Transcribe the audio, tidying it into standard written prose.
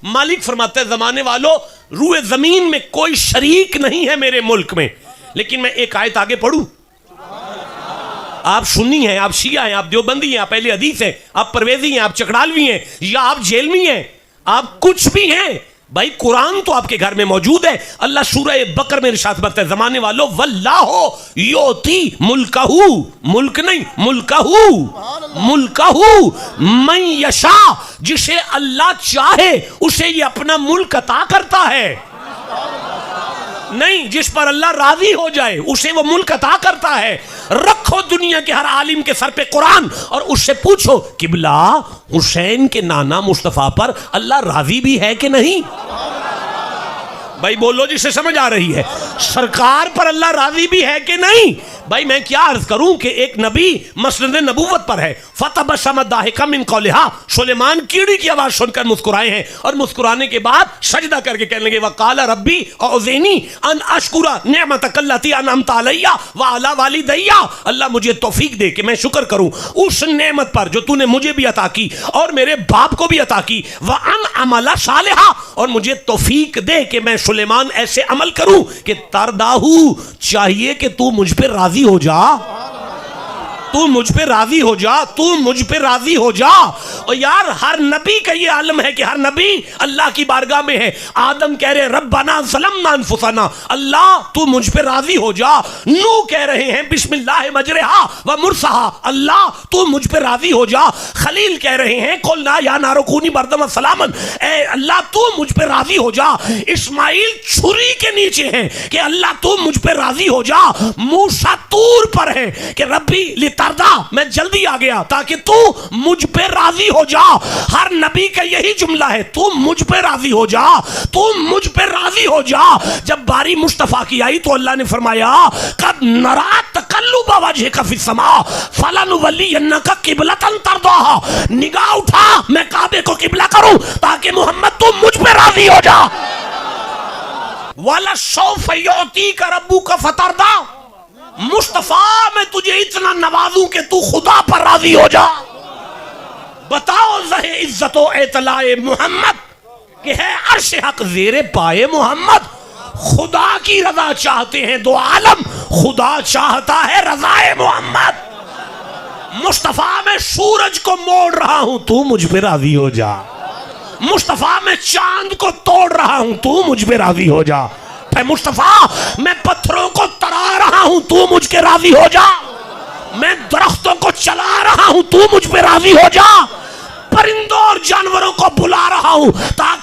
मालिक फरमाते हैं जमाने वालों, रूए जमीन में कोई शरीक नहीं है मेरे मुल्क में। लेकिन मैं एक आयत आगे पढ़ूं, आप सुन्नी हैं, आप शिया हैं, आप देवबंदी हैं, आप पहले हदीस हैं, आप परवेजी हैं, आप चकड़ालवी हैं, या आप जेलमी हैं, आप कुछ भी हैं भाई, कुरान तो आपके घर में मौजूद है। अल्लाह सूरह बकर में इरशाद करता है जमाने वालों, वल्लाहु योती मुल्कहू, मुल्क नहीं मुल्कहू, मुल्कहू मन यशा, जिसे अल्लाह चाहे उसे ये अपना मुल्क अता करता है। नहीं, जिस पर अल्लाह राजी हो जाए उसे वो मुल्क अता करता है। रखो दुनिया के हर आलिम के सर पे कुरान और उससे पूछो, किबला हुसैन के नाना मुस्तफा पर अल्लाह राजी भी है कि नहीं? भाई बोलो जिसे समझ आ रही है। सरकार पर अल्लाह राजी भी है कि नहीं? भाई मैं क्या अर्ज करूं कि एक नबी मसनद नबूवत पर है, फतबस्सम दाहिकम मिन कौलिहा, सुलेमान कीड़ी की आवाज सुनकर मुस्कुराए हैं और मुस्कुराने के बाद सजदा करके कहने लगे, वकाला रब्बी औज़िनी अन अशकुरा निअमतक अल्लती अनअमता अलैया व अला वालिदैया, अल्लाह मुझे तौफीक दे कि मैं शुक्र करूं उस नेमत पर जो तूने मुझे भी अता की और मेरे बाप को भी अता की, व अन अमला सालिहा, और मुझे तौफीक दे कि मैं सुलेमान ऐसे अमल करूं कि तरदाहू, चाहिए कि तू मुझ पे राजी हो जा, तू मुझ पे राजी हो जा, तू मुझ पे राजी हो जा। और यार हर नबी का ये आलम है कि हर नबी अल्लाह की बारगाह में है। आदम कह रहे रब्बना ज़लमना अनफुसना, अल्लाह तू मुझ पे राजी हो जा। नूह कह रहे हैं बिस्मिल्लाह मजरेहा व मुरसाहा, अल्लाह तू मुझ पे राजी हो जा। खलील कह रहे हैं कुलना या नारुकूनी बरदम सलामन, ए अल्लाह तू मुझ पे राजी हो जा। इस्माइल छुरी के नीचे हैं कि अल्लाह तू मुझ पे राजी हो जा। मूसा तूर पर है कि रब्बी लितरदा, मैं जल्दी आ गया ताकि तू मुझ पे राजी हो जा। हर नबी का यही जुमला है, तू मुझ पे राजी हो जा, तू मुझ पे राजी हो जा। जब बारी मुस्तफा की आई तो अल्लाह ने फरमाया, कद नरा तकल्लुब वजहिका फिस समा फलनुवल्लियन्नका क़िबलतन तरदाहा, निगाह उठा मैं काबे को किबला करूं ताकि मोहम्मद तू मुझ पे राजी हो जा। वाला सौफ युतीका रब्बुका फतरदा, मुस्तफा मैं तुझे इतना नवाजूं कि तू खुदा पर राजी हो जा। बताओ ज़हे इज्जतो एतलाए मोहम्मद कि है अर्श हक ज़ेरे पाए मोहम्मद। खुदा की रजा चाहते हैं दो आलम, खुदा चाहता है रजाए मोहम्मद। मुस्तफा मैं सूरज को मोड़ रहा हूं, तू मुझ पे राजी हो जा। मुस्तफा मैं चांद को तोड़ रहा हूं, तू मुझ पे राजी हो जा। मुस्तफा मैं पत्थरों को तड़ा रहा हूं, तू मुझ के राजी हो जा। मैं दरख्तों को चला रहा हूं, तू मुझ पे राजी हो जा। परिंदों और जानवरों को बुला रहा हूं ताकि